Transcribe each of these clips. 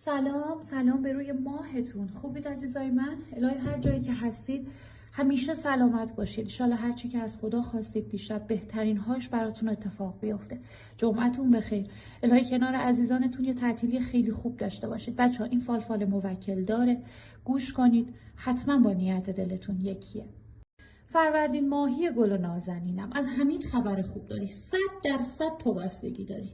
سلام به روی ماهتون. خوبید عزیزای من؟ الهی هر جایی که هستید همیشه سلامت باشید. انشالله هر چی که از خدا خواستید دیشب بهترین هاش براتون اتفاق بیفته. جمعتون بخیر. الهی کنار عزیزانتون یه تعطیلی خیلی خوب داشته باشید. بچه‌ها این فال موکل داره، گوش کنید، حتما با نیت دلتون یکیه. فروردین ماهی گل و نازنینم، از حمید خبر خوب داری. 100% تو بستگی داری.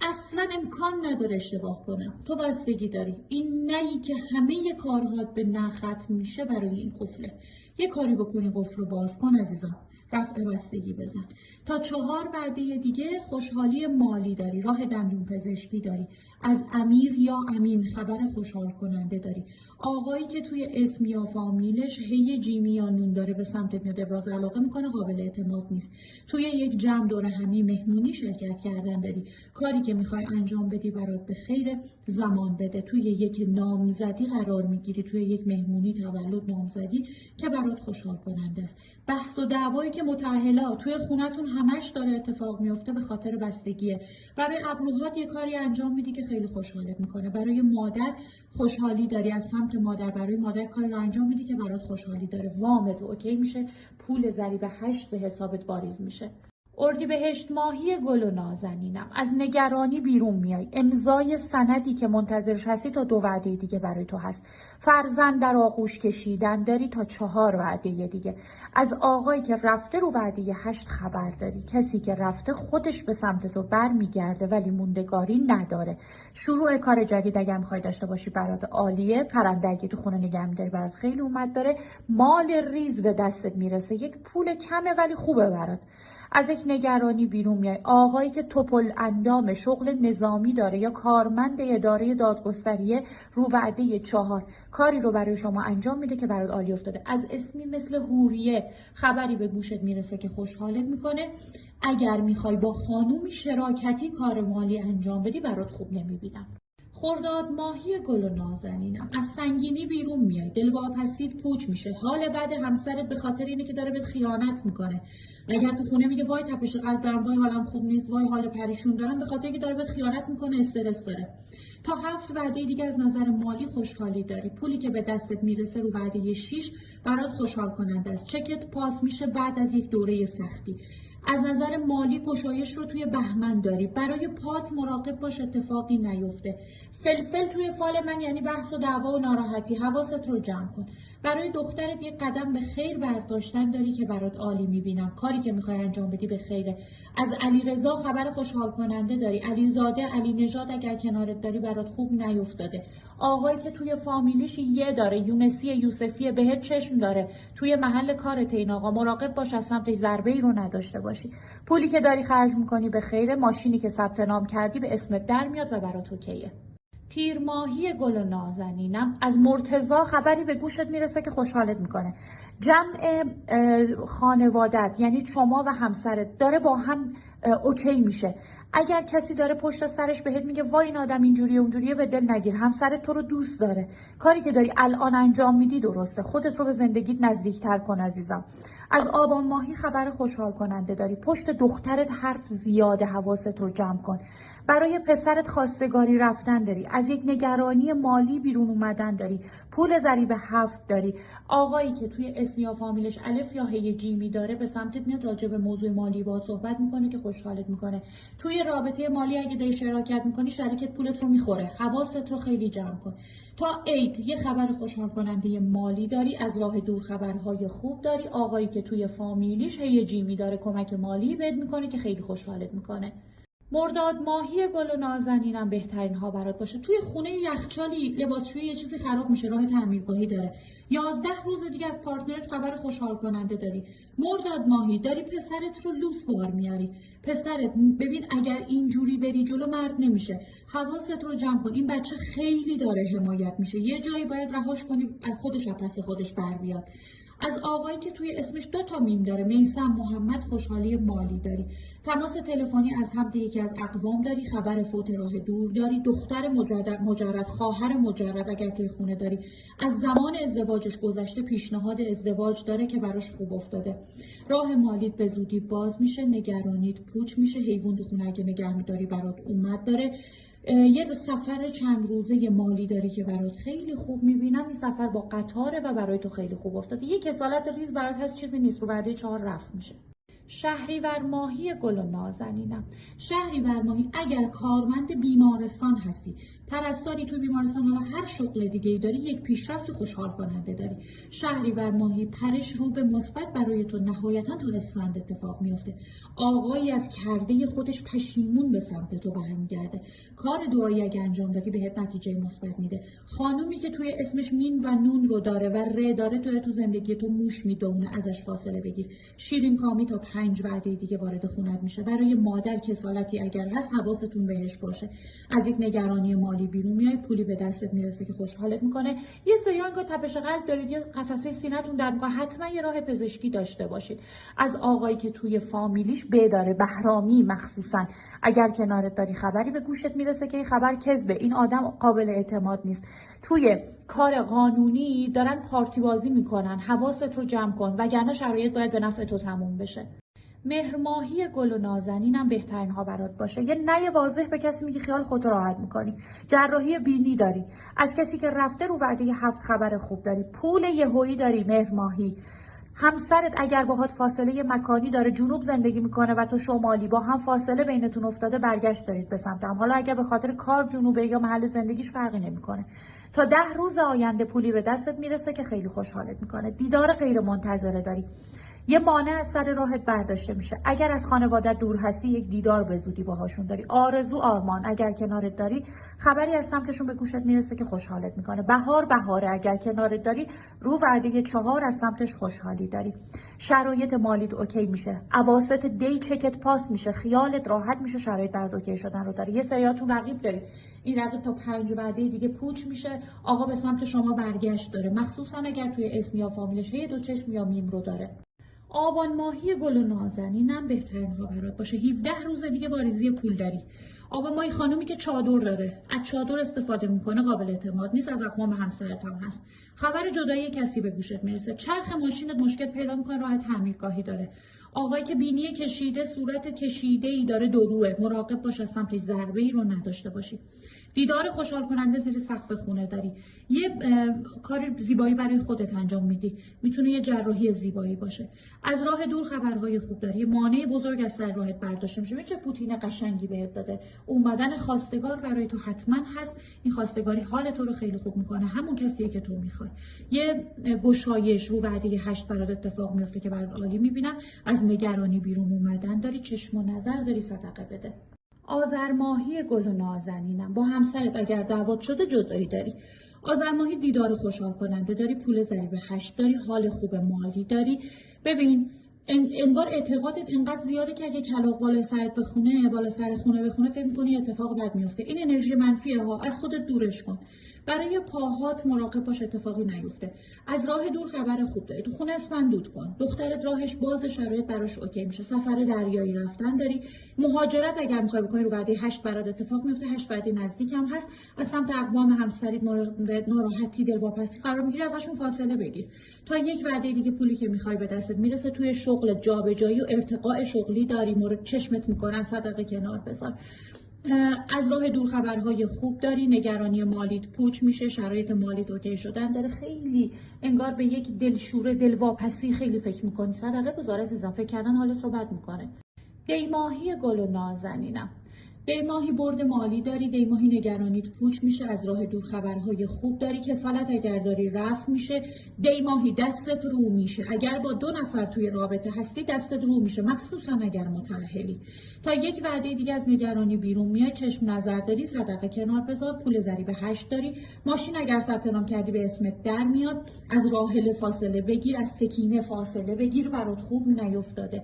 اصلا امکان نداره اشتباه کنم. تو بستگی داری. این نهی که همه کارهات به نه ختم میشه برای این قفله. یه کاری بکنی قفل رو باز کن عزیزم. رفع بستگی بزن. تا 4 وعده دیگه خوشحالی مالی داری. راه دندون پزشکی داری. از امیر یا امین خبر خوشحال کننده داری. آقایی که توی اسم یا فامیلش هی جیمی یا نون داره به سمتت میاد، ابراز علاقه میکنه، قابل اعتماد نیست. توی یک جمع دور همی مهمونی شرکت کردن داری. کاری که میخوای انجام بدی برات به خیر، زمان بده. توی یک نامزدی قرار میگیری، توی یک مهمونی تولد نامزدی که برات خوشحال کننده است. بحث و دعوایی که متأهلا توی خونتون همش داره اتفاق میفته به خاطر بستگیه. برای ابروهات یه کاری انجام میدی که خیلی خوشحالت میکنه. برای مادر خوشحالی داری، از سمت مادر برای مادر کاری رو انجام میدی که برات خوشحالی داره. وامت اوکی میشه، پول ضریب 8 به حسابت واریز میشه. اردیبهشت ماهی گل و نازنینم، از نگرانی بیرون میای. امضای سندی که منتظرش هستی تا 2 وعده دیگه برای تو هست. فرزند در آغوش کشیدن داری تا 4 وعده دیگه. از آقایی که رفته رو وعده 8 خبر داری. کسی که رفته خودش به سمت تو برمیگرده ولی موندگاری نداره. شروع کار جدید اگر میخوای داشته باشی برات عالیه. پرنده اگه تو خونه نگه می‌داری برات خیلی اومد داره. مال ریز به دستت میرسه. یک پول کمه ولی خوبه برات. از یک نگرانی بیرون میای. آقایی که توپل اندام شغل نظامی داره یا کارمند اداره دادگستریه رو وعده 4 کاری رو برای شما انجام میده که برات عالی افتاده. از اسمی مثل حوریه خبری به گوشت میرسه که خوشحالت میکنه. اگر میخوای با خانومی شراکتی کار مالی انجام بدی برات خوب نمیبینم. خرداد ماهی گل و نازنینم، از سنگینی بیرون میای. دلواپسیت پوچ میشه. حال بعد همسرت به خاطر اینه که داره بهت خیانت میکنه. اگر تو خونه میگه وای تپش قلب دارم، وای حالم خوب نیست، وای حال پریشون دارم، به خاطر اینکه داره بهت خیانت میکنه، استرس داره. تا 7 وعده دیگه از نظر مالی خوشحالی داری. پولی که به دستت میرسه رو وعده 6 برات خوشحال کننده است. چکت پاس میشه بعد از یک دوره سختی. از نظر مالی گشایش رو توی بهمن داری. برای پات مراقب باش اتفاقی نیفته. فلفل توی فال من یعنی بحث و دعوا و ناراحتی. حواست رو جمع کن. برای دخترت یک قدم به خیر برداشتن داری که برات عالی میبینم. کاری که میخوای انجام بدی به خیره. از علیرضا خبر خوشحال کننده داری. علیزاده، علی نژاد اگر کنارت داری برات خوب نیفتاده. آقایی که توی فامیلیش یه داره، یونسی یوسفی بهت چشم داره. توی محل کارت این آقا مراقب باش از سمتش ضربه ای رو نداشته باشی. پولی که داری خرج میکنی به خیره. ماشینی که ثبت نام کردی به اسمت در میاد و برات اوکیه. تیر ماهی گل و نازنینم، از مرتضی خبری به گوشت میرسه که خوشحالت میکنه. جمع خانوادت یعنی شما و همسرت داره با هم اوکی میشه. اگر کسی داره پشت سرش بهت میگه وای این آدم اینجوریه اونجوریه، به دل نگیر. همسرت تو رو دوست داره. کاری که داری الان انجام میدی درسته. خودت رو به زندگیت نزدیکتر کن عزیزم. از آبان ماهی خبر خوشحال کننده داری. پشت دخترت حرف زیاده، حواست رو جمع کن. برای پسرت خواستگاری رفتن داری. از یک نگرانی مالی بیرون اومدن داری. پول ضریب 7 داری. آقایی که توی اسم یا فامیلش الف یا هی جیمی داره به سمتت میاد، راجع به موضوع مالی باهات صحبت میکنه که خوشحالت میکنه. توی رابطه مالی اگه داری شراکت میکنی، شریکت پولت رو میخوره. حواست رو خیلی جمع کن. تا عید یه خبر خوشحال کننده مالی داری. از راه دور خبرهای خوب داری. آقایی که توی فامیلیش هی جیمی داره کمک مالی بهت میکنه که خیلی خوشحالت میکنه. مرداد ماهی گل و نازنینم، بهترین ها برات باشه. توی خونه یخچالی لباسشویی یه چیزی خراب میشه، راه تعمیرگاهی داره. 11 روز دیگه از پارتنرت خبر خوشحال کننده داری. مرداد ماهی داری پسرت رو لوس بار میاری. پسرت ببین اگر اینجوری بری جلو مرد نمیشه. حواست رو جمع کن. این بچه خیلی داره حمایت میشه. یه جایی باید رهاش کنی خودش از پس خودش بر بیاد. از آقایی که توی اسمش 2 تا میم داره، میثم محمد، خوشحالی مالی داری. تماس تلفنی از سمت یکی از اقوام داری. خبر فوت راه دور داری. دختر مجرد، خواهر مجرد اگر توی خونه داری. از زمان ازدواجش گذشته، پیشنهاد ازدواج داره که براش خوب افتاده. راه مالیت به زودی باز میشه. نگرانیت پوچ میشه. حیوان تو خونه اگه نگه میداری برات اومد داره. یه سفر چند روزه مالی داری که برات خیلی خوب میبینم. این سفر با قطاره و برای تو خیلی خوب افتاده. یه کسالت ریز برات هست، چیزی نیست، رو وعده 4 رفت میشه. شهریور ماهی گل و نازنینم. شهریور ماهی اگر کارمند بیمارستان هستی، پرستاری توی بیمارستان، حالا هر شغل دیگه ای داری، یک پیشرفت خوشحال کننده داری. شهریور ماهی پرش رو به مثبت برای تو نهایتا تو اسفند اتفاق میفته. آقایی از کرده خودش پشیمون به سمت تو برمیگرده. کار دعایی اگه انجام دادی بهت نتیجه مثبت میده. خانومی که توی اسمش مین و نون رو داره و ر داره تو زندگی تو موش میدونه، ازش فاصله بگیر. شیرین کامی تا 5 وعده دیگه وارد خونت میشه. برای مادر کسالتی اگر هست حواستون بهش باشه. از یک نگرانی مالی بیرون میای، پولی به دستت میرسه که خوشحالت میکنه. یه سری انگار تپش قلب دارید، یه قفسه سینه‌تون درد میکنه، حتما یه راه پزشکی داشته باشید. از آقایی که توی فامیلیش داره، بهرامی مخصوصا، اگر کنارت داری خبری به گوشت میرسه که این خبر کذبه، این آدم قابل اعتماد نیست، توی کار قانونی دارن پارتی بازی میکنن، حواست رو جمع کن وگرنه شرایط باید به نفع تو تموم بشه. مهر ماهی گل و نازنینم بهترین ها برات باشه. یه نه واضح به کسی میگی خیال خودت راحت میکنی. جراحی بینی داری، از کسی که رفته رو وعده 7 خبر خوب داری. پول یهویی داری مهر ماهی. همسرت اگر باهات فاصله مکانی داره، جنوب زندگی میکنه و تو شمالی، با هم فاصله بینتون افتاده، برگشت دارید به سمت هم. حالا اگر به خاطر کار جنوبه یا محل زندگیش فرقی نمیکنه. تا 10 روز آینده پولی به دستت میرسه که خیلی خوشحالت میکنه. دیدار غیر منتظره داری. یه مانع از سر راهت برداشته میشه. اگر از خانواده دور هستی، یک دیدار به زودی باهاشون داری. آرزو آرمان اگر کنارت داری، خبری از سمتشون به گوشت میرسه که خوشحالت میکنه. بهاره اگر کنارت داری، رو وعده 4 از سمتش خوشحالی داری. شرایط مالیت اوکی میشه. اواسط دی چکت پاس میشه. خیالت راحت میشه، شرایط برات اوکی شدن رو داری. یه سریاتون رقیب دارید، این رقیب تا 5 وعده دیگه پوچ میشه. آقا به سمت شما برگشت داره، مخصوصا اگر توی اسم یا فامیلش یه 2 چشم یا میم رو داره. آبان ماهی گل و نازنینم بهترین ها برات باشه. 17 روز دیگه واریزی پول داری. آبان ماهی خانومی که چادر داره، از چادر استفاده میکنه، قابل اعتماد نیست، از اقوام همسرت هم هست. خبر جدایی کسی به گوشت میرسه. چرخ ماشینت مشکل پیدا میکنه، راه تعمیرگاهی داره. آقایی که بینی کشیده، صورت کشیده ای داره، دروه، مراقب باش از سمتش ضربه ای رو نداشته باشی. دیدار خوشحال کننده زیر سقف خونه داری. یه کار زیبایی برای خودت انجام میدی، میتونه یه جراحی زیبایی باشه. از راه دور خبرهای خوب داری. یه مانع بزرگ از سر راهت برداشته میشه. چه پوتین قشنگی بهت داده. اومدن خواستگار برای تو حتما هست. این خواستگاری حال تو رو خیلی خوب میکنه، همون کسیه که تو میخوای. یه گشایش رو وعده 8 برات اتفاق میفته که برات عالی میبینم. از نگرانی بیرون اومدن داری، چشم و نظر داری، صدقه بده. آذر ماهی گل و نازنینم. با همسرت اگر دعوات شده جدایی داری. آذر ماهی دیدار خوشحال کننده داری، پول ضریب 8 داری، حال خوب مالی داری. ببین انگار اعتقادت انقدر زیاده که اگه کلاغ بالا سرت بخونه، بالا سر خونه بخونه، فکر می‌کنی اتفاق بد میفته. این انرژی منفیه ها، از خودت دورش کن. برای پاهات مراقب باش اتفاقی نیفته. از راه دور خبر خوب داری. تو خونه اسفندود کن. دخترت راهش باز، شرایط براش اوکی میشه. سفر دریایی رفتن داری. مهاجرت اگر میخوای بکنی رو وعده 8 برات اتفاق میفته. 8 وعده نزدیک هم هست. از سمت اقوام همسریت مورد ناراحتی، دلواپسی قرار میگیری، ازشون فاصله بگیر. تا یک وعده دیگه پولی که میخوای به دستت میرسه. توی شغل جابجایی و ارتقاء شغلی داری، مورد چشمت میکنن، صدقه کنار بذار. از راه دور خبرهای خوب داری. نگرانی مالیت پوچ میشه، شرایط مالیت اوکی شدن داره. خیلی انگار به یک دلشوره، دلواپسی خیلی فکر میکنی، صدقه بذار عزیزم، فکر کردن حالت رو بد میکنه. دی ماهی گل و نازنینم. دی ماهی برد مالی داری. دی ماهی نگرانیت پوچ میشه. از راه دور خبرهای خوب داری. کسالت اگر داری رفع میشه. دی ماهی دستت رو میشه. اگر با 2 نفر توی رابطه هستی دستت رو میشه، مخصوصا اگر متأهلی. تا یک وعده دیگه از نگرانی بیرون میای، چشم نظر داری، صدقه کنار بذار، پول ضریب 8 داری. ماشین اگر ثبت نام کردی به اسمت در میاد. از راحله فاصله بگیر، از سکینه فاصله بگیر، برات خوب نیفتاده.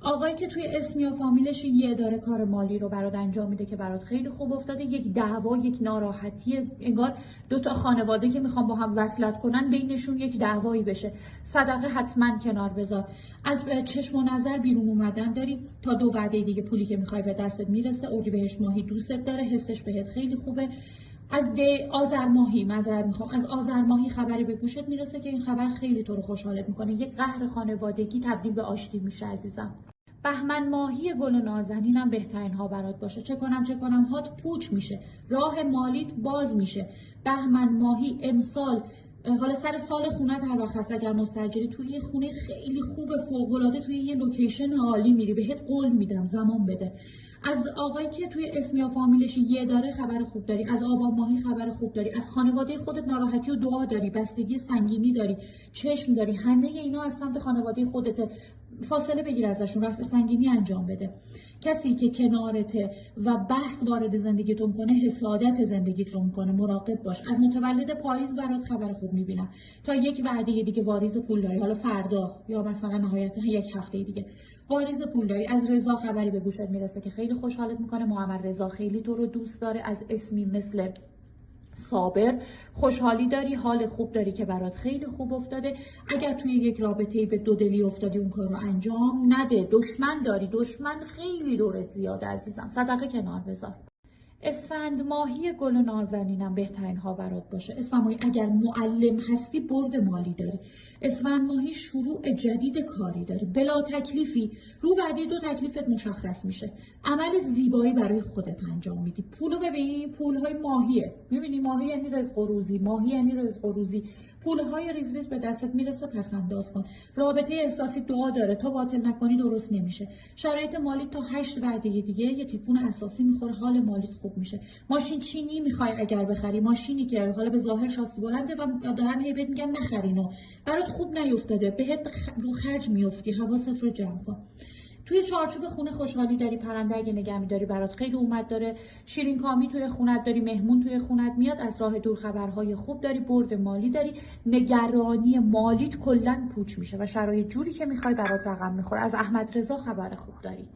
آقایی که توی اسم یا فامیلش یه اداره کار مالی رو برات انجام میده که برات خیلی خوب افتاده. یک دعوا، یک ناراحتی، انگار 2 تا خانواده که میخوان با هم وصلت کنن، بینشون یک دعوایی بشه. صدقه حتما کنار بذار. از چشم و نظر بیرون اومدن داری. تا 2 وعده دیگه پولی که میخوای به دستت میرسه. اردیبهشت ماهی دوستت داره، حسش بهت خیلی خوبه. از آذر ماهی از آذر ماهی خبری به گوشت میرسه که این خبر خیلی تو رو خوشحالت میکنه. یک قهر خانوادگی تبدیل به آشتی میشه عزیزم. بهمن ماهی گل و نازنینم بهترین ها برات باشه. چه کنم هات پوچ میشه، راه مالیت باز میشه. بهمن ماهی امسال حالا سر سال خونت هر وقت هست، اگر مستاجری توی یه خونه خیلی خوب فوق‌العاده توی یه لوکیشن عالی میری، بهت قول میدم زمان بده. از آقایی که توی اسم یا فامیلش یه داره خبر خوب داری، از آبان ماهی خبر خوب داری، از خانواده خودت ناراحتی و دعا داری، بستگی سنگینی داری، چشم داری، همه اینا از سمت خانواده خودت. فاصله بگیر ازشون، رفع سنگینی انجام بده. کسی که کنارته و بحث وارد زندگیتون کنه حسادت زندگیت رو میکنه، مراقب باش. از متولد پاییز برات خبر خوب میبینم. تا یک وعده دیگه واریز پول داری، حالا فردا یا مثلا نهایت یک هفته دیگه واریز پول داری. از رضا خبری به گوشت میرسه که خیلی خوشحالت میکنه. محمد رضا خیلی تو رو دوست داره. از اسمی مثل صابر خوشحالی داری، حال خوب داری که برات خیلی خوب افتاده. اگر توی یک رابطه‌ای به دودلی افتادی اون کار رو انجام نده. دشمن داری، دشمن خیلی دورت زیاده عزیزم، صدقه کنار بذار. اسفند ماهی گل و نازنینم بهترین ها برات باشه. اسفند ماهی اگر معلم هستی برد مالی داری. اسفند ماهی شروع جدید کاری داری، بلا تکلیفی، رو وعده 2 تکلیفت مشخص میشه. عمل زیبایی برای خودت انجام میدی. پولو ببین، پولهای ماهیه. میبینی ماهی یعنی رزق و روزی، ماهی یعنی رزق و روزی. پولهای ریز ریز به دستت میرسه، پس انداز کن. رابطه احساسی دعا داره، تا باطل نکنی درست نمیشه. شرایط مالی تا 8 وعده دیگه یه تیپون اساسی میخوره، حال مالیت خوب میشه. ماشین چینی میخوای اگر بخری، ماشینی که حالا به ظاهر شاسی بلنده و دارن هی بهت میگن نخرینو، برات خوب نیافتاده، بهت رو خرج میافتی، حواست رو جمع کن. توی چارچوب خونه خوشحالی داری، پرنده اگه نگه می‌داری برات خیلی اومد داره. شیرین کامی توی خونت داری، مهمون توی خونت میاد، از راه دور خبرهای خوب داری، برد مالی داری. نگرانی مالیت کلا پوچ میشه و شرایط جوری که میخوای برات رقم میخوره. از احمد رضا خبر خوب داری.